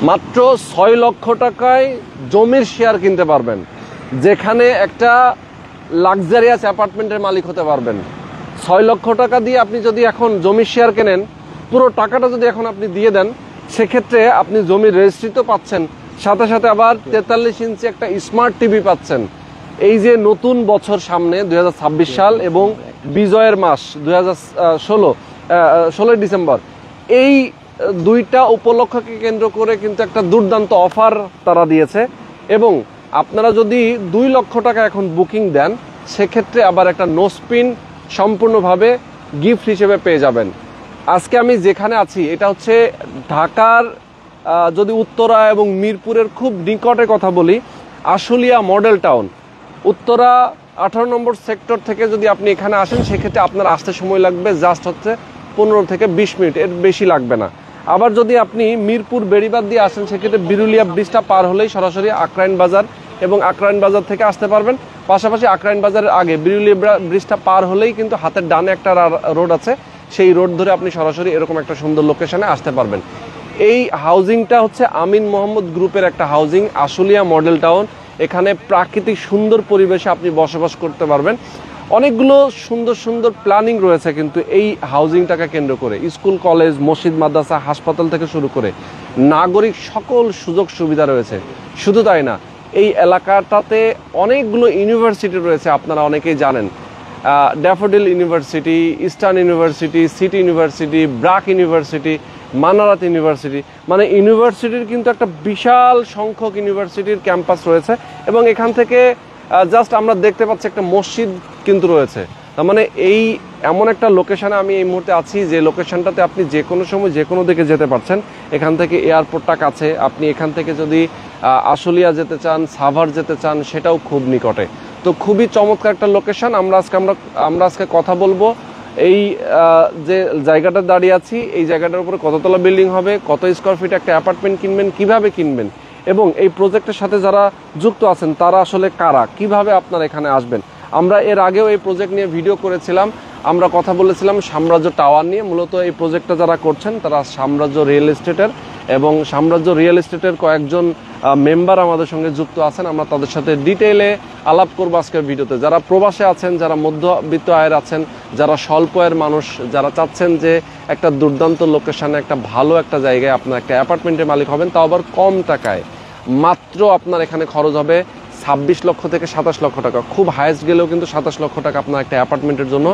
মাত্র 6 লক্ষ টাকায় জমির শেয়ার কিনতে পারবেন, যেখানে একটা লাক্সারিয়াস অ্যাপার্টমেন্টের মালিক হতে পারবেন। 6 লক্ষ টাকা দিয়ে আপনি যদি এখন জমির শেয়ার কেনেন, পুরো টাকাটা যদি এখন আপনি দিয়ে দেন, সেক্ষেত্রে আপনি জমির রেজিস্ট্রি তো পাচ্ছেন, সাথে সাথে আবার 43 ইঞ্চি একটা স্মার্ট টিভি পাচ্ছেন। এই যে নতুন বছর সামনে 2026 সাল এবং বিজয়ের মাস 16 ডিসেম্বর, এই দুইটা উপলক্ষকে কেন্দ্র করে কিন্তু একটা দুর্দান্ত অফার তারা দিয়েছে। এবং আপনারা যদি 2 লক্ষ টাকা এখন বুকিং দেন, সেক্ষেত্রে আবার একটা নো স্পিন সম্পূর্ণভাবে গিফট হিসেবে পেয়ে যাবেন। আজকে আমি যেখানে আছি এটা হচ্ছে ঢাকার যদি উত্তরা এবং মিরপুরের খুব নিকটে কথা বলি, আশুলিয়া মডেল টাউন। উত্তরা 18 নম্বর সেক্টর থেকে যদি আপনি এখানে আসেন, সেক্ষেত্রে আপনার আসতে সময় লাগবে জাস্ট হচ্ছে 15 থেকে 20 মিনিট, এর বেশি লাগবে না। আবার যদি আপনি মিরপুর বেড়িবাঁধ দিয়ে আসেন, সেক্ষেত্রে বিরুলিয়া ব্রিজটা পার হলেই সরাসরি আকরাইন বাজার এবং আকরাইন বাজার থেকে আসতে পারবেন। পাশাপাশি আকরাইন বাজারের আগে বিরুলিয়া ব্রিজটা পার হলেই কিন্তু হাতের ডানে একটা রোড আছে, সেই রোড ধরে আপনি সরাসরি এরকম একটা সুন্দর লোকেশনে আসতে পারবেন। এই হাউজিংটা হচ্ছে আমিন মোহাম্মদ গ্রুপের একটা হাউজিং, আশুলিয়া মডেল টাউন। এখানে প্রাকৃতিক সুন্দর পরিবেশে আপনি বসবাস করতে পারবেন। অনেকগুলো সুন্দর সুন্দর প্ল্যানিং রয়েছে কিন্তু এই হাউজিংটাকে কেন্দ্র করে, স্কুল কলেজ মসজিদ মাদ্রাসা হাসপাতাল থেকে শুরু করে নাগরিক সকল সুযোগ সুবিধা রয়েছে। শুধু তাই না, এই এলাকাটাতে অনেকগুলো ইউনিভার্সিটি রয়েছে, আপনারা অনেকেই জানেন। Daffodil university, eastern university, city university, BRAC university, Manarat university, মানে ইউনিভার্সিটির কিন্তু একটা বিশাল সংখ্যক ইউনিভার্সিটির ক্যাম্পাস রয়েছে। এবং এখান থেকে জাস্ট আমরা দেখতে পাচ্ছি একটা মসজিদ কিন্তু রয়েছে। তার মানে এই এমন একটা লোকেশনে আমি এই মুহূর্তে আছি, যে লোকেশনটাতে আপনি যে কোনো সময় যে কোনো দিকে যেতে পারছেন। এখান থেকে এয়ারপোর্টটা কাছে, আপনি এখান থেকে যদি আশুলিয়া যেতে চান, সাভার যেতে চান, সেটাও খুব নিকটে। তো খুবই চমৎকার একটা লোকেশন। আমরা আজকে কথা বলবো এই যে জায়গাটা দাঁড়িয়ে আছি, এই জায়গাটার উপরে কততলা বিল্ডিং হবে, কত স্কোয়ার ফিট একটা অ্যাপার্টমেন্ট কিনবেন, কিভাবে কিনবেন, এবং এই প্রজেক্টের সাথে যারা যুক্ত আছেন তারা আসলে কারা, কিভাবে আপনারা এখানে আসবেন। আমরা এর আগেও এই প্রজেক্ট নিয়ে ভিডিও করেছিলাম, আমরা কথা বলেছিলাম সাম্রাজ্য টাওয়ার নিয়ে। মূলত এই প্রজেক্টটা যারা করছেন তারা সাম্রাজ্য রিয়েল এস্টেটের, এবং সাম্রাজ্য রিয়েল এস্টেটের কয়েকজন মেম্বার আমাদের সঙ্গে যুক্ত আছেন। আমরা তাদের সাথে ডিটেইলে আলাপ করবো আজকের ভিডিওতে। যারা প্রবাসে আছেন, যারা মধ্যবিত্ত আয়ের আছেন, যারা স্বল্প আয়ের মানুষ, যারা চাচ্ছেন যে একটা দুর্দান্ত লোকেশনে একটা ভালো একটা জায়গায় আপনার একটা অ্যাপার্টমেন্টের মালিক হবেন, তাও আবার কম টাকায়। মাত্র আপনার এখানে খরচ হবে 26 লক্ষ থেকে 27 লক্ষ টাকা, খুব হাইয়েস্ট গেলেও কিন্তু 27 লক্ষ টাকা আপনার একটা অ্যাপার্টমেন্টের জন্য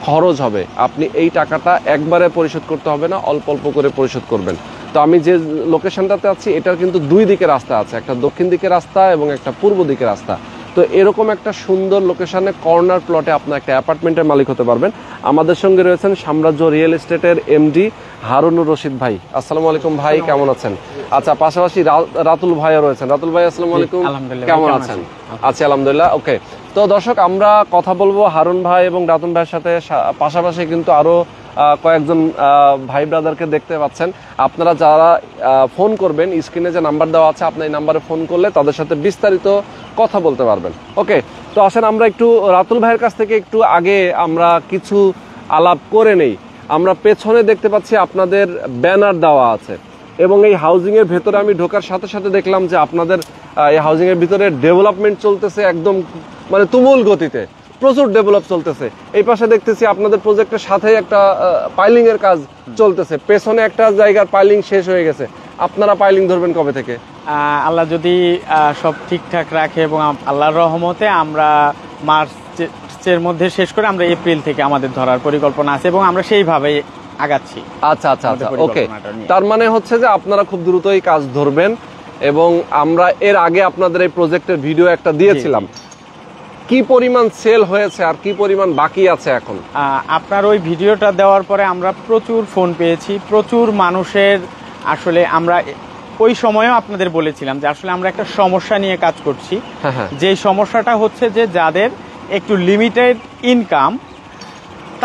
খরচ হবে। আপনি এই টাকাটা একবারে পরিশোধ করতে হবে না, অল্প অল্প করে পরিশোধ করবেন। তো আমি যে লোকেশনটাতে আছি, এটার কিন্তু 2 দিকে রাস্তা আছে, একটা দক্ষিণ দিকে রাস্তা এবং একটা পূর্ব দিকে রাস্তা। তো এরকম একটা সুন্দর লোকেশনে কর্নার প্লটে আপনার একটা অ্যাপার্টমেন্টের মালিক হতে পারবেন। আমাদের সঙ্গে রয়েছেন সাম্রাজ্য রিয়েল এস্টেটের এমডি হারুনুর রশিদ ভাই। আসসালামু আলাইকুম ভাই, কেমন আছেন? আচ্ছা, পাশাপাশি রাতুল ভাইও রয়েছেন। রাতুল ভাই আসসালামু আলাইকুম, কেমন আছেন? আছি আলহামদুলিল্লাহ। ওকে, তো দর্শক, আমরা কথা বলবো হারুন ভাই এবং রাতুল ভাইয়ের সাথে। পাশাপাশি কিন্তু আরো কয়েকজন ভাই ব্রাদারকে দেখতে পাচ্ছেন। আপনারা যারা ফোন করবেন, স্ক্রিনে যে নাম্বার দেওয়া আছে, আপনি এই নাম্বারে ফোন করলে তাদের সাথে বিস্তারিত কথা বলতে পারবেন। ওকে, তো আসেন আমরা একটু রাতুল ভাইয়ের কাছ থেকে একটু আগে আমরা কিছু আলাপ করে নেই। আমরা পেছনে দেখতে পাচ্ছি আপনাদের ব্যানার দেওয়া আছে, এবং এই হাউজিং এর ভেতরে আমি ঢোকার সাথে সাথে দেখলাম যে আপনাদের এই হাউজিং এর ভিতরে ডেভেলপমেন্ট চলতেছে একদম, মানে তুমুল গতিতে, প্রচুর ডেভেলপ চলতেছে। এই পাশে দেখতেছি আপনাদের প্রজেক্টের সাথে একটা পাইলিং এর কাজ চলতেছে, পেছনে একটা জায়গার পাইলিং শেষ হয়ে গেছে। আপনারা পাইলিং ধরবেন কবে থেকে? আল্লাহ যদি সব ঠিকঠাক রাখে এবং আল্লাহর রহমতে আমরা মার্চের মধ্যে শেষ করে আমরা এপ্রিল থেকে আমাদের ধরার পরিকল্পনা আছে, এবং আমরা সেইভাবে আগাচ্ছি। আচ্ছা আচ্ছা আচ্ছা, ওকে। তার মানে হচ্ছে যে আপনারা খুব দ্রুতই কাজ ধরবেন, এবং আমরা এর আগে আপনাদের এই প্রজেক্টের ভিডিও একটা দিয়েছিলাম। কি পরিমাণ সেল হয়েছে আর কি পরিমাণ বাকি আছে এখন? আপনার ওই ভিডিওটা দেওয়ার পরে আমরা প্রচুর ফোন পেয়েছি, প্রচুর মানুষের। আসলে আমরা ওই সময়ও আপনাদের বলেছিলাম যে আসলে আমরা একটা সমস্যা নিয়ে কাজ করছি। যে সমস্যাটা হচ্ছে যে যাদের একটু লিমিটেড ইনকাম,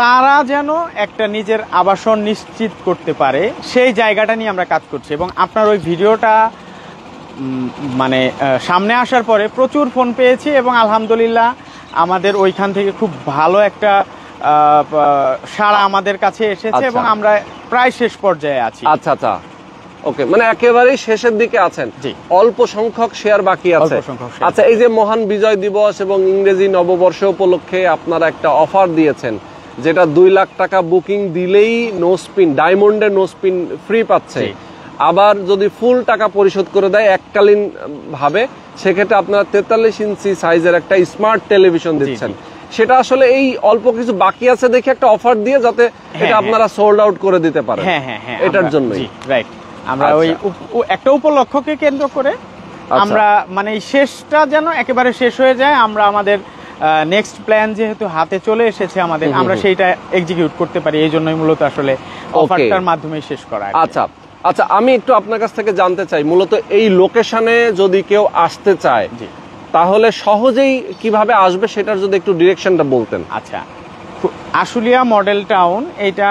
তারা যেন একটা নিজের আবাসন নিশ্চিত করতে পারে, সেই জায়গাটা নিয়ে আমরা কাজ করছি। এবং আপনার ওই ভিডিওটা মানে সামনে আসার পরে প্রচুর ফোন পেয়েছি, এবং আলহামদুলিল্লাহ আমাদের ওইখান থেকে খুব ভালো একটা সাড়া আমাদের কাছে এসেছে, এবং আমরা প্রায় শেষ পর্যায়ে আছি। আচ্ছা আচ্ছা, ওকে, মানে একেবারেই শেষের দিকে আছেন, অল্প সংখ্যক শেয়ার বাকি আছে। আচ্ছা, এই যে মহান বিজয় দিবস এবং ইংরেজি নববর্ষ উপলক্ষে আপনারা একটা অফার দিয়েছেন, যেটা 2 লাখ টাকা বুকিং দিলেই নো স্পিন, ডায়মন্ডের নো স্পিন ফ্রি পাচ্ছে। আবার যদি ফুল টাকা পরিশোধ করে দেয় এককালীন ভাবে, সেক্ষেত্রে আপনারা 43 ইঞ্চি সাইজের একটা স্মার্ট টেলিভিশন দিচ্ছেন। সেটা আসলে এই অল্প কিছু বাকি আছে দেখে একটা অফার দিয়ে যাতে এটা আপনারা সোল্ড আউট করে দিতে পারেন, এটার জন্যই। রাইট, আমরা ওই একটা উপলক্ষকে কেন্দ্র করে আমরা মানে শেষটা যেন একেবারে শেষ হয়ে যায়, আমরা আমাদের নেক্সট প্ল্যান যেহেতু হাতে চলে এসেছে আমাদের, আমরা সেইটা এক্সিকিউট করতে পারি, এই জন্যই মূলত আসলে অফারটার মাধ্যমে শেষ করা। আচ্ছা আচ্ছা, আমি একটু আপনার কাছ থেকে জানতে চাই, মূলত এই লোকেশনে যদি কেউ আসতে চায় তাহলে সহজেই কিভাবে আসবে, সেটার যদি একটু ডিরেকশনটা বলতেন। আচ্ছা, আশুলিয়া মডেল টাউন, এটা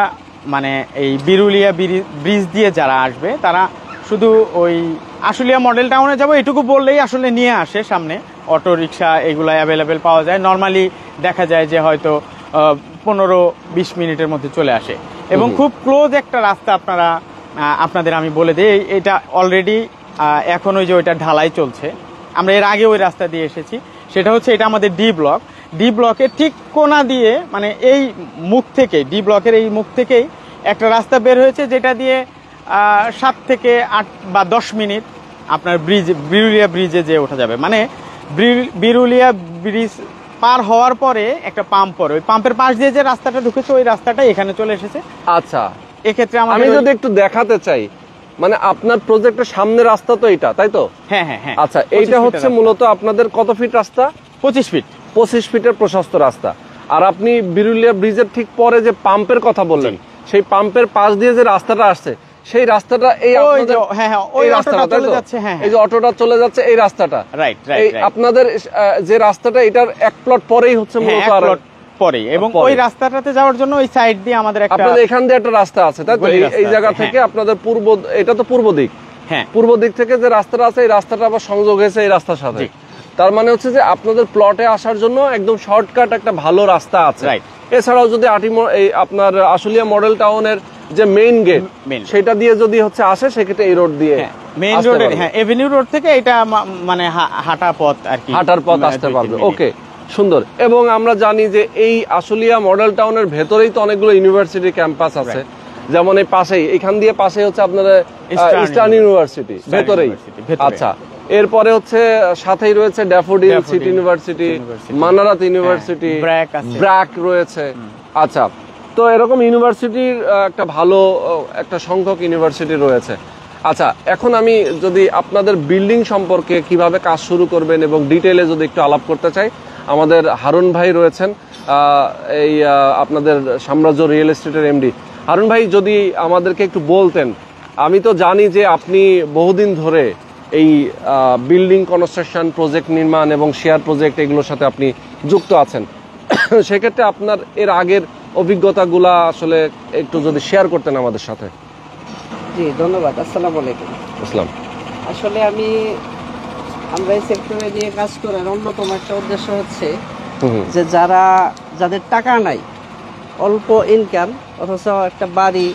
মানে এই বিরুলিয়া ব্রিজ দিয়ে যারা আসবে তারা শুধু ওই আশুলিয়া মডেল টাউনে যাবো এটুকু বললেই আসলে নিয়ে আসে সামনে। অটো রিক্সা এগুলো অ্যাভেলেবেল পাওয়া যায়, নর্মালি দেখা যায় যে হয়তো 15-20 মিনিটের মধ্যে চলে আসে, এবং খুব ক্লোজ একটা রাস্তা আপনাদের আমি বলে দিই, এটা অলরেডি এখন ওই যে ওইটা ঢালাই চলছে, আমরা এর আগে ওই রাস্তা দিয়ে এসেছি। সেটা হচ্ছে এটা আমাদের ডি ব্লকের ঠিক কোনা দিয়ে, মানে এই মুখ থেকে, ডি ব্লকের এই মুখ থেকেই একটা রাস্তা বের হয়েছে, যেটা দিয়ে 7 থেকে 8 বা 10 মিনিট আপনার বিরুলিয়া ব্রিজে যে ওঠা যাবে। মানে বিরুলিয়া ব্রিজ পার হওয়ার পরে একটা পাম্প পরে, ওই পাম্পের পাশ দিয়ে যে রাস্তাটা ঢুকেছে ওই রাস্তাটা এখানে চলে এসেছে। আচ্ছা, এক্ষেত্রে আমি যদি একটু দেখাতে চাই, মানে আপনার প্রজেক্টের সামনে রাস্তা তো এটা, তাই তো? হ্যাঁ হ্যাঁ হ্যাঁ। আচ্ছা, এইটা হচ্ছে মূলত আপনাদের কত ফিট রাস্তা? 25 ফিট। 25 ফিটের প্রশস্ত রাস্তা। আর আপনি বিরুলিয়া ব্রিজের ঠিক পরে যে পাম্পের কথা বললেন, সেই পাম্পের পাশ দিয়ে যে রাস্তাটা আসছে, সেই রাস্তাটা এই আপনাদের, ওই রাস্তাটা চলে যাচ্ছে, এই যে অটোটা চলে যাচ্ছে এই রাস্তাটা, রাইট এই আপনাদের যে রাস্তাটা, এটার এক প্লট পরেই হচ্ছে মূলত পরে, এবং ওই রাস্তাটাতে যাওয়ার জন্য ওই সাইড দিয়ে আমাদের একটা, আপনাদের এখান দিয়ে একটা রাস্তা আছে, তাই তো? এই জায়গা থেকে আপনাদের পূর্ব, এটা তো পূর্ব দিক, হ্যাঁ, পূর্ব দিক থেকে যে রাস্তাটা আছে, এই রাস্তাটা আবার সংযোগ হয়েছে এই রাস্তার সাথে। তার মানে হচ্ছে যে আপনাদের প্লটে আসার জন্য একদম শর্টকাট একটা ভালো রাস্তা আছে। এছাড়াও যদি এই আপনার আশুলিয়া মডেল টাউনের যে মেইন গেট, সেটা দিয়ে যদি হচ্ছে আসে, সেক্ষেত্রে এই রোড দিয়ে মেইন রোডে, হ্যাঁ, এভিনিউ রোড থেকে এটা মানে হাঁটার পথ আর কি, হাঁটার পথ আসতে পারবে। ওকে, সুন্দর। এবং আমরা জানি যে এই আশুলিয়া মডেল টাউনের ভেতরেই তো অনেকগুলো ইউনিভার্সিটি ক্যাম্পাস আছে, যেমন এই পাশেই, এখান দিয়ে পাশে হচ্ছে আপনাদের ইস্টার্ন ইউনিভার্সিটি ভেতরেই। আচ্ছা, এরপরে হচ্ছে সাথেই রয়েছে daffodil city university, Manarat university, BRAC রয়েছে। আচ্ছা, তো এরকম ইউনিভার্সিটির একটা ভালো একটা সংখ্যক ইউনিভার্সিটি রয়েছে। আচ্ছা, এখন আমি যদি আপনাদের বিল্ডিং সম্পর্কে কিভাবে কাজ শুরু করবেন এবং ডিটেইলে যদি একটু আলাপ করতে চাই, আমাদের হারুন ভাই রয়েছেন, এই আপনাদের সাম্রাজ্য রিয়েল এস্টেটের এমডি। হারুন ভাই, যদি আমাদেরকে একটু বলতেন, আমি তো জানি যে আপনি বহুদিন ধরে এই বিল্ডিং কনস্ট্রাকশন, প্রজেক্ট নির্মাণ এবং শেয়ার প্রজেক্ট এগুলোর সাথে আপনি যুক্ত আছেন, সেক্ষেত্রে আপনার এর আগের অভিজ্ঞতাগুলা আসলে একটু যদি শেয়ার করতেন আমাদের সাথে। জি, ধন্যবাদ। আসসালামু আলাইকুম। আসসালাম। আসলে আমরা এই সেক্টরে নিয়ে কাজ করার অন্যতম একটা উদ্দেশ্য হচ্ছে যে যাদের টাকা নাই, অল্প ইনকাম, অথচ একটা বাড়ি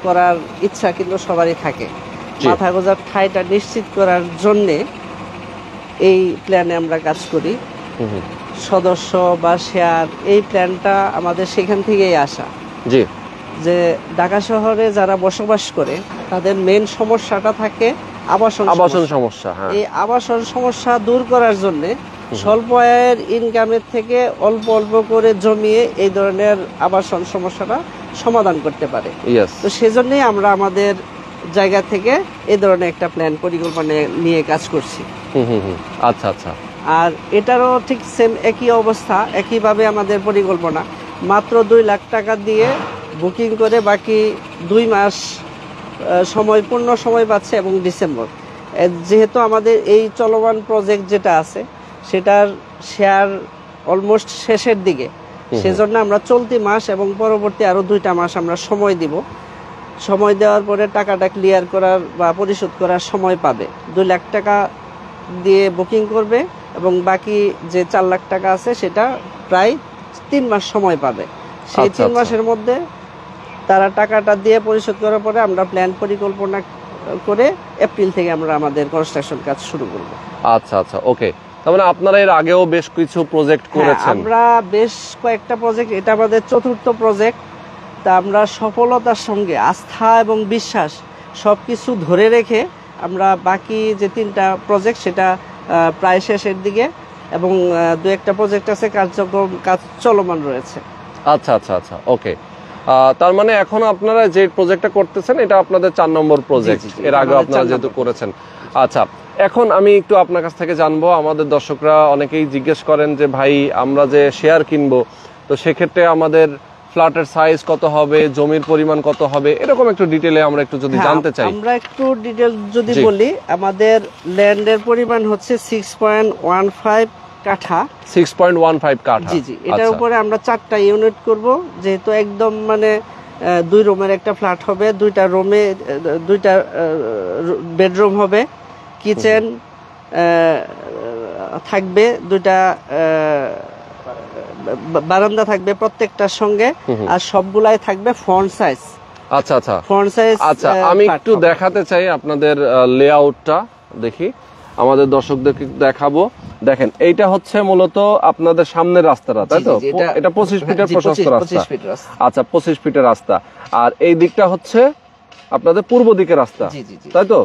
করার ইচ্ছা কিন্তু সবারই থাকে, মাথা গোজার ঠাইটা নিশ্চিত করার জন্যে এই প্ল্যানে আমরা কাজ করি। সদস্য বা শেয়ার, এই প্ল্যানটা আমাদের সেখান থেকেই আসা। জি, যে ঢাকা শহরে যারা বসবাস করে তাদের মেইন সমস্যাটা থাকে আবাসন সমস্যা। এই আবাসন সমস্যা দূর করার জন্য স্বল্প আয়ের ইনকামের থেকে অল্প অল্প করে জমিয়ে এই ধরনের আবাসন সমস্যাটা সমাধান করতে পারে। তো সেজন্যই আমরা আমাদের জায়গা থেকে এই ধরনের একটা প্ল্যান, পরিকল্পনা নিয়ে কাজ করছি। আচ্ছা আচ্ছা। আর এটারও ঠিক সেম একই অবস্থা, একইভাবে আমাদের পরিকল্পনা। মাত্র 2 লাখ টাকা দিয়ে বুকিং করে বাকি 2 মাস সময়, পূর্ণ সময় পাচ্ছে, এবং ডিসেম্বর, যেহেতু আমাদের এই চলমান প্রজেক্ট যেটা আছে সেটার শেয়ার অলমোস্ট শেষের দিকে, সেজন্য আমরা চলতি মাস এবং পরবর্তী আরও 2টা মাস আমরা সময় দিব। সময় দেওয়ার পরে টাকাটা ক্লিয়ার করার বা পরিশোধ করার সময় পাবে। 2 লাখ টাকা দিয়ে বুকিং করবে এবং বাকি যে 4 লাখ টাকা আছে সেটা প্রায় 3 মাস সময় পাবে। সেই 3 মাসের মধ্যে তারা টাকাটা দিয়ে পরিশোধ করার পরে আমরা প্ল্যান পরিকল্পনা করে এপ্রিল থেকে আমরা আমাদের কনস্ট্রাকশন কাজ শুরু করব। আচ্ছা আচ্ছা, ওকে। তার মানে আপনারা এর আগেও বেশ কিছু প্রজেক্ট করেছেন? আমরা বেশ কয়েকটা প্রজেক্ট, এটা আমাদের চতুর্থ প্রজেক্ট। তা আমরা সফলতার সঙ্গে আস্থা এবং বিশ্বাস সবকিছু ধরে রেখে আমরা বাকি যে 3টা প্রজেক্ট সেটা প্রায় শেষের দিকে, এবং 2-1টা প্রজেক্ট আছে কাজ চলমান রয়েছে। আচ্ছা আচ্ছা আচ্ছা, ওকে। তার মানে এখন আপনারা যে প্রজেক্টটা করতেছেন এটা আপনাদের 4 নম্বর প্রজেক্ট, এর আগে আপনারা যেহেতু করেছেন। আচ্ছা, এখন আমি একটু আপনার কাছ থেকে জানবো, আমাদের দর্শকরা অনেকেই জিজ্ঞেস করেন যে ভাই আমরা যে শেয়ার কিনবো, তো সেক্ষেত্রে আমাদের ফ্ল্যাটের সাইজ কত হবে, জমির পরিমাণ কত হবে, এরকম একটু ডিটেইলে আমরা একটু যদি জানতে চাই। আমরা একটু ডিটেইল যদি বলি, আমাদের ল্যান্ডের পরিমাণ হচ্ছে 6.15 কাঠা। 6.15 কাঠা। জি জি, এটার উপরে আমরা 4টা ইউনিট করব, যেহেতু একদম মানে 2 রুমের একটা ফ্ল্যাট হবে, 2টা রুমে 2টা বেডরুম হবে, কিচেন থাকবে, 2টা বারান্দা থাকবে প্রত্যেকটার সঙ্গে, আর সবগুলাই থাকবে ফ্রন্ট সাইজ। আচ্ছা আচ্ছা, ফ্রন্ট সাইজ। আচ্ছা, আমি একটু দেখাতে চাই আপনাদের লেআউটটা, দেখি আমাদের দর্শকদেরকে দেখাবো। দেখেন, এইটা হচ্ছে মূলত আপনাদের সামনের রাস্তাটা, তাই তো? এটা 25 ফিটের প্রশস্ত রাস্তা। আচ্ছা, 25 ফিটের রাস্তা। আর এই দিকটা হচ্ছে আপনাদের পূর্ব দিকের রাস্তা, তাই তো?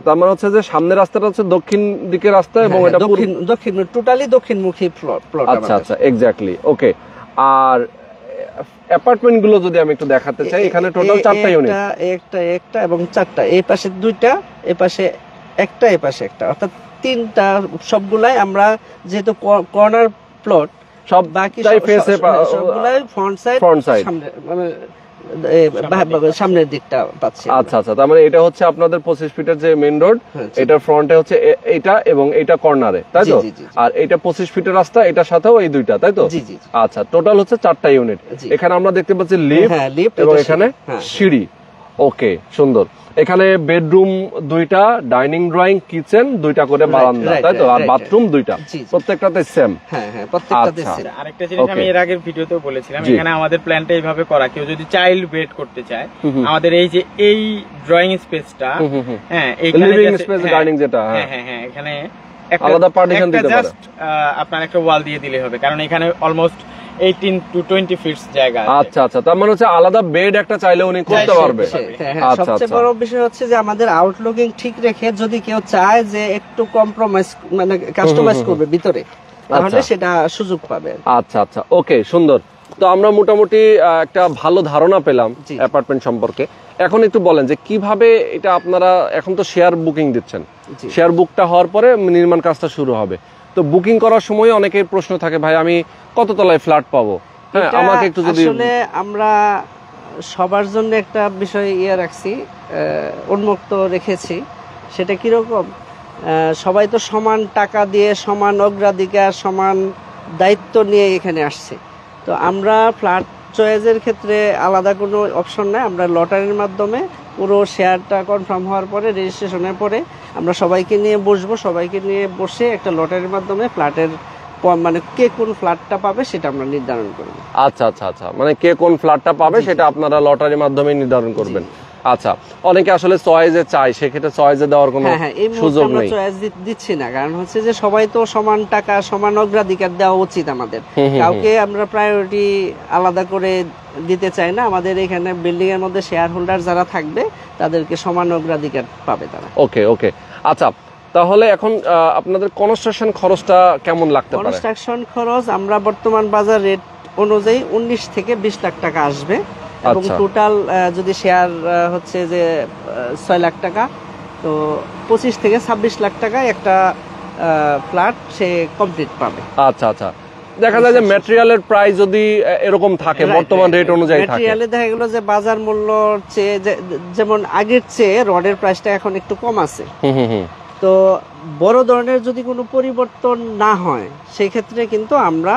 তার মানে হচ্ছে যে সামনের রাস্তাটা হচ্ছে দক্ষিণ দিকের রাস্তা, এবং এটা দক্ষিণ টোটালি দক্ষিণমুখী প্লট। আচ্ছা আচ্ছা, এক্স্যাক্টলি, ওকে। আর অ্যাপার্টমেন্ট গুলো যদি আমি একটু দেখাতে চাই, এখানে টোটাল 4টা ইউনিট, একটা এবং 4টা, এই পাশে 2টা, এই পাশে একটা, এই পাশে একটা, অর্থাৎ 3টা। সবগুলাই আমরা যেহেতু কর্নার প্লট, সব বাকি সবগুলাই ফ্রন্ট সাইড মানে সামনের দিকটা পাচ্ছি। আচ্ছা আচ্ছা, তার মানে এটা হচ্ছে আপনাদের 25 ফিটের যে মেইন রোড, এটার ফ্রন্টে হচ্ছে এটা, এবং এটা কর্নারে, তাই তো? আর এটা 25 ফিটের রাস্তা, এটার সাথেও এই 2টা, তাই তো? আচ্ছা, টোটাল হচ্ছে 4টা ইউনিট। এখানে আমরা দেখতে পাচ্ছি লিফট, এবং এখানে সিঁড়ি। ওকে, সুন্দর। এখানে বেডরুম 2টা, ডাইনিং ড্রয়িং, কিচেন 2টা করে বারান্দা, তাই তো? আর বাথরুম 2টা, প্রত্যেকটাতে সেম। হ্যাঁ, প্রত্যেকটাতে সেম। আরেকটা জিনিস আমি এর আগের ভিডিওতেও বলেছিলাম, এখানে আমাদের প্ল্যানটা এইভাবে করা, কেউ যদি চাইল্ড বেড করতে চায়, আমাদের এই যে এই ড্রয়িং স্পেসটা, হ্যাঁ, এখানে লিভিং স্পেস, ডাইনিং যেটা, হ্যাঁ, এখানে আলাদা পার্টিশন দিতে পারে। জাস্ট আপনার একটা ওয়াল দিয়ে দিলে হবে, কারণ এখানে অলমোস্ট 18 to 20 ফিট জায়গা আছে। আচ্ছা আচ্ছা, তার মানে হচ্ছে আলাদা বেড একটা চাইলে উনি করতে পারবে। আচ্ছা, সবচেয়ে বড় বিষয় হচ্ছে যে আমাদের আউটলুকিং ঠিক রেখে যদি কেউ চায় যে একটু কম্প্রোমাইজ মানে কাস্টমাইজ করবে ভিতরে, তাহলে সেটা সুযোগ পাবে। আচ্ছা আচ্ছা, ওকে, সুন্দর। তো আমরা মোটামুটি একটা ভালো ধারণা পেলাম অ্যাপার্টমেন্ট সম্পর্কে। এখন একটু বলেন যে কিভাবে এটা আপনারা, এখন তো শেয়ার বুকিং দিচ্ছেন, শেয়ার বুকটা হওয়ার পরে নির্মাণ কাজটা শুরু হবে। তো বুকিং করার সময় অনেকের প্রশ্ন থাকে, ভাই আমি কত তলায় ফ্ল্যাট পাবো? হ্যাঁ, আমাকে একটু যদি। আসলে আমরা সবার জন্য একটা বিষয় রাখছি, উন্মুক্ত রেখেছি। সেটা কিরকম, সবাই তো সমান টাকা দিয়ে, সমান অগ্রাধিকার, সমান দায়িত্ব নিয়ে এখানে আসছে। তো আমরা ফ্ল্যাট চয়েসের ক্ষেত্রে আলাদা কোনো অপশন নাই। আমরা লটারির মাধ্যমে পুরো শেয়ারটা কনফার্ম হওয়ার পরে, রেজিস্ট্রেশনের পরে আমরা সবাইকে নিয়ে বসবো, সবাইকে নিয়ে বসে একটা লটারির মাধ্যমে ফ্ল্যাটের মানে কে কোন ফ্ল্যাটটা পাবে সেটা আমরা নির্ধারণ করব। আচ্ছা আচ্ছা আচ্ছা, মানে কে কোন ফ্ল্যাটটা পাবে সেটা আপনারা লটারির মাধ্যমে নির্ধারণ করবেন। আচ্ছা, অনেকে আসলে চয়েসে চায়, সেক্ষেত্রে চয়েসে দেওয়ার কোনো সুযোগ নেই। আমরা চয়েস দিচ্ছি না, কারণ হচ্ছে যে সবাই তো সমান টাকা, সমান অগ্রাধিকার দেওয়া উচিত আমাদের। কাউকে আমরা প্রায়োরিটি আলাদা করে দিতে চাই না। আমাদের এখানে বিল্ডিং এর মধ্যে শেয়ার হোল্ডার যারা থাকবে তাদেরকে সমান অগ্রাধিকার পাবে তারা। ওকে ওকে, আচ্ছা, তাহলে এখন আপনাদের কনস্ট্রাকশন খরচটা কেমন লাগতে পারে? কনস্ট্রাকশন খরচ আমরা বর্তমান বাজার রেট অনুযায়ী 19 থেকে 20 লাখ টাকা আসবে, এবং টোটাল যদি শেয়ার হচ্ছে যে 6 লাখ টাকা, তো 25 থেকে 26 লাখ টাকা একটা ফ্ল্যাট সে কমপ্লিট পাবে। আচ্ছা আচ্ছা, দেখা যায় যে ম্যাটেরিয়ালের প্রাইস যদি এরকম থাকে, বর্তমান রেট অনুযায়ী থাকে, ম্যাটেরিয়ালে দেখা গেল যে বাজার মূল্য চেয়ে যেমন আগের চেয়ে রডের প্রাইসটা এখন একটু কম আছে। তো বড় ধরনের যদি কোনো পরিবর্তন না হয় সেই ক্ষেত্রে কিন্তু আমরা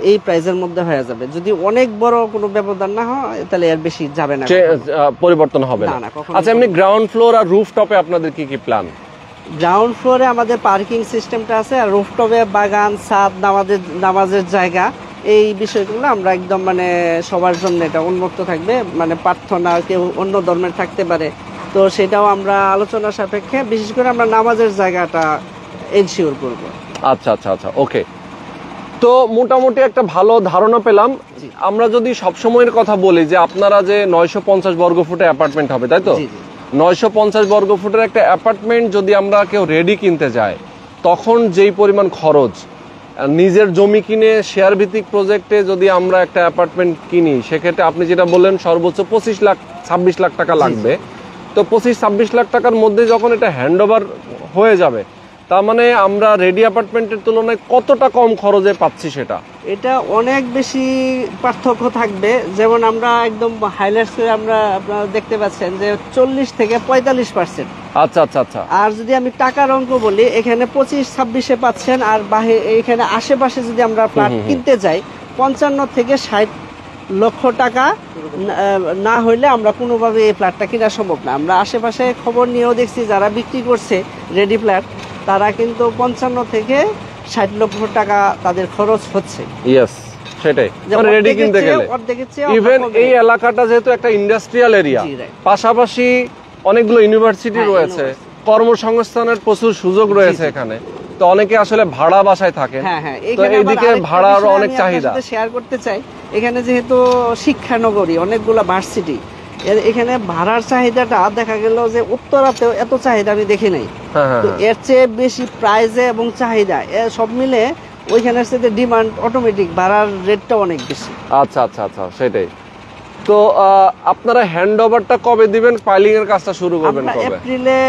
এই প্রাইজের মধ্যে হয়ে যাবে। যদি অনেক বড় কোনো ব্যবধান না হয় তাহলে এর বেশি যাবে না, পরিবর্তন হবে না। আচ্ছা, এমনি গ্রাউন্ড ফ্লোর আর রুফটপে আপনাদের কি কি প্ল্যান? গ্রাউন্ড ফ্লোরে আমাদের পার্কিং সিস্টেমটা আছে, আর রুফটপে বাগান, ছাদ, নামাজের জায়গা, এই বিষয়গুলো আমরা একদম মানে সবার জন্য এটা উন্মুক্ত থাকবে। মানে প্রার্থনা, কেউ অন্য ধর্মের থাকতে পারে, তো সেটাও আমরা আলোচনা সাপেক্ষে, বিশেষ করে আমরা নামাজের জায়গাটা এনশিওর করব। আচ্ছা আচ্ছা আচ্ছা, ওকে। তো মোটামুটি একটা ভালো ধারণা পেলাম। আমরা যদি সবসময়ের কথা বলি যে আপনারা যে 950 বর্গ ফুটে অ্যাপার্টমেন্ট হবে, তাই তো? 950 বর্গ ফুটের একটা অ্যাপার্টমেন্ট যদি আমরা কেউ রেডি কিনতে যাই, তখন যেই পরিমাণ খরচ, নিজের জমি কিনে শেয়ার ভিত্তিক প্রজেক্টে যদি আমরা একটা অ্যাপার্টমেন্ট কিনি, সেক্ষেত্রে আপনি যেটা বললেন সর্বোচ্চ 25 লাখ টাকা লাগবে। তো 25-26 লাখ টাকার মধ্যে যখন এটা হ্যান্ডওভার হয়ে যাবে, তার মানে আমরা রেডি অ্যাপার্টমেন্টের তুলনায় কতটা কম খরচে পাচ্ছি সেটা? এটা অনেক বেশি পার্থক্য থাকবে। যেমন আমরা একদম হাইলাইটস করে আমরা আপনারা দেখতে পাচ্ছেন যে 40 থেকে 45%। আচ্ছা আচ্ছা আচ্ছা। আর যদি আমি টাকার অঙ্ক বলি, এখানে 25-26-এ পাচ্ছেন, আর এখানে আশেপাশে যদি আমরা ফ্ল্যাট কিনতে যাই 55 থেকে 60 লক্ষ টাকা না হইলে আমরা কোনোভাবে এই ফ্ল্যাটটা কেনা সম্ভব না। আমরা আশেপাশে খবর নিয়েও দেখছি যারা বিক্রি করছে রেডি ফ্ল্যাট, তারা কিন্তু 55 থেকে 60 লক্ষ টাকা তাদের খরচ হচ্ছে। ইয়েস, সেটাই। মানে রেডি কিনতে গেলে ইভেন এই এলাকাটা যেহেতু একটা ইন্ডাস্ট্রিয়াল এরিয়া, পাশাপাশি অনেকগুলো ইউনিভার্সিটি রয়েছে, কর্মসংস্থানের প্রচুর সুযোগ রয়েছে এখানে। তো অনেকে আসলে ভাড়া বাসায় থাকে, তো এইদিকে ভাড়ার অনেক চাহিদা। শেয়ার করতে চাই, এখানে যেহেতু শিক্ষানগরী, অনেকগুলো ভার্সিটি, এখানে ভাড়ার চাহিদাটা দেখা গেল যে উত্তরাতেও এত চাহিদা আমি দেখি নাই। তো এর চেয়ে বেশি প্রাইজে এবং চাহিদা সব মিলে ওইখানের সাথে ডিমান্ড অটোমেটিক, ভাড়ার রেটটা অনেক বেশি। আচ্ছা আচ্ছা আচ্ছা, সেটাই। তো আপনারা হ্যান্ড ওভারটা কবে দিবেন? ফাইলিং এর কাজটা শুরু করবেন কবে? এপ্রিলে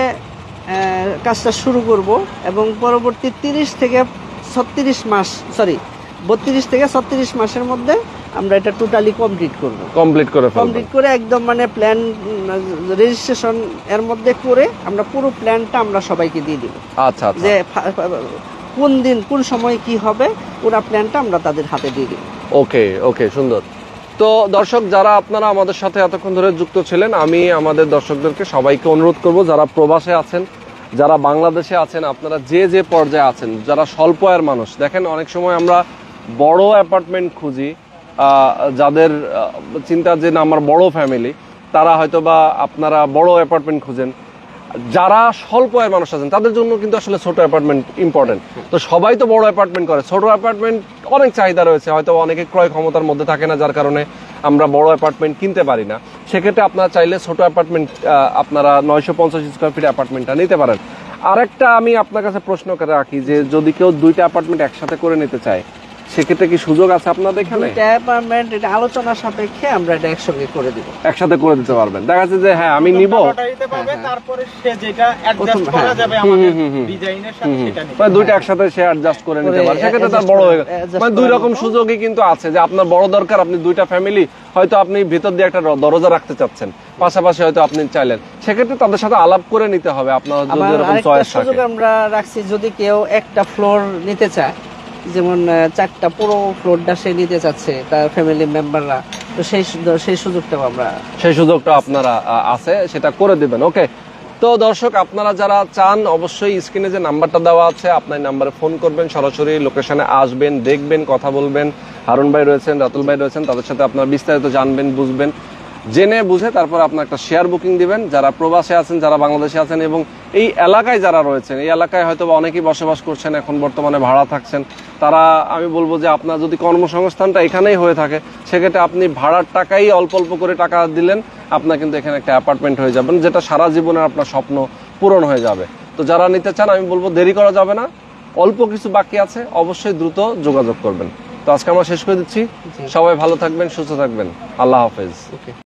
কাজটা শুরু করব এবং পরবর্তী 30 থেকে 36 মাস, সরি 32 থেকে 36 মাসের মধ্যে আমরা এটা টোটালি কমপ্লিট করব। কমপ্লিট করে একদম মানে প্ল্যান রেজিস্ট্রেশন এর মধ্যে করে আমরা পুরো প্ল্যানটা আমরা সবাইকে দিয়ে দিব। আচ্ছা আচ্ছা। যে কোন দিন কোন সময় কি হবে পুরো প্ল্যানটা আমরা তাদের হাতে দিয়ে দিব। ওকে ওকে, সুন্দর। তো দর্শক, যারা আপনারা আমাদের সাথে এতক্ষণ ধরে যুক্ত ছিলেন, আমি আমাদের দর্শকদেরকে সবাইকে অনুরোধ করব, যারা প্রবাসে আছেন, যারা বাংলাদেশে আছেন, আপনারা যে যে পর্যায়ে আছেন, যারা স্বল্প আয়ের মানুষ, দেখেন অনেক সময় আমরা বড় অ্যাপার্টমেন্ট খুঁজি, যাদের চিন্তা যে না আমার বড় ফ্যামিলি, তারা হয়তো বা আপনারা বড় অ্যাপার্টমেন্ট খুঁজেন। যারা স্বল্প আয়ের মানুষ আছেন তাদের জন্য কিন্তু আসলে ছোট অ্যাপার্টমেন্ট ইম্পর্টেন্ট। তো সবাই তো বড় অ্যাপার্টমেন্ট করে, ছোট অ্যাপার্টমেন্ট অনেক চাহিদা রয়েছে, হয়তো অনেকে ক্রয় ক্ষমতার মধ্যে থাকে না, যার কারণে আমরা বড় অ্যাপার্টমেন্ট কিনতে পারি না। সেক্ষেত্রে আপনারা চাইলে ছোট অ্যাপার্টমেন্ট, আপনারা 950 স্কোয়ার ফিট অ্যাপার্টমেন্টটা নিতে পারেন। আরেকটা আমি আপনার কাছে প্রশ্ন করে রাখি, যে যদি কেউ দুইটা অ্যাপার্টমেন্ট একসাথে করে নিতে চায়, সেক্ষেত্রে কি সুযোগ আছে আপনাদের এখানে? দুইটা অ্যাপার্টমেন্ট এটা আলোচনা সাপেক্ষে আমরা এটা একসঙ্গে করে দিব, একসাথে করে দিতে পারবেন। দেখা যাচ্ছে যে হ্যাঁ আমি নিব, তারপরে সে যেটা অ্যাডজাস্ট করা যাবে আমাদের ডিজাইনের সাথে সেটা নিতে, মানে দুইটা একসাথে সে অ্যাডজাস্ট করে নিতে পারে, সেক্ষেত্রে তার বড় হয়ে গেল। মানে দুই রকম সুযোগই কিন্তু আছে, যে আপনার বড় দরকার, আপনি দুইটা ফ্যামিলি, হয়তো আপনি ভিতর দিয়ে একটা দরজা রাখতে চাচ্ছেন, পাশাপাশি হয়তো আপনি চাইলেন, সেক্ষেত্রে তাদের সাথে আলাপ করে নিতে হবে আপনার যদি এরকম চয়েস থাকে। সুযোগ আমরা রাখছি, যদি কেউ একটা ফ্লোর নিতে চায়, যেমন 4টা পুরো ফ্লোরটা সে নিতে চাচ্ছে তার ফ্যামিলি মেম্বাররা, তো সেই সুযোগটা আপনারা আছে, সেটা করে দিবেন। ওকে। তো দর্শক, আপনারা যারা চান, অবশ্যই স্ক্রিনে যে নাম্বারটা দেওয়া আছে, আপনার নাম্বারে ফোন করবেন, সরাসরি লোকেশনে আসবেন, দেখবেন, কথা বলবেন। হারুন ভাই রয়েছেন, রাতুল ভাই রয়েছেন, তাদের সাথে আপনারা বিস্তারিত জানবেন, বুঝবেন, জেনে বুঝে তারপর আপনার একটা শেয়ার বুকিং দিবেন। যারা প্রবাসে আছেন, যারা বাংলাদেশে আছেন এবং এই এলাকায় যারা রয়েছেন, এই এলাকায় হয়তো অনেকেই বসবাস করছেন, এখন বর্তমানে ভাড়া থাকছেন, তারা আমি বলবো যে আপনার যদি কর্মসংস্থানটা এখানেই হয়ে থাকে, সেক্ষেত্রে আপনি ভাড়ার টাকাই অল্প অল্প করে টাকা দিলেন, আপনার কিন্তু এখানে একটা অ্যাপার্টমেন্ট হয়ে যাবেন, যেটা সারা জীবনের আপনার স্বপ্ন পূরণ হয়ে যাবে। তো যারা নিতে চান, আমি বলবো দেরি করা যাবে না, অল্প কিছু বাকি আছে, অবশ্যই দ্রুত যোগাযোগ করবেন। তো আজকে আমরা শেষ করে দিচ্ছি। সবাই ভালো থাকবেন, সুস্থ থাকবেন, আল্লাহ হাফেজ।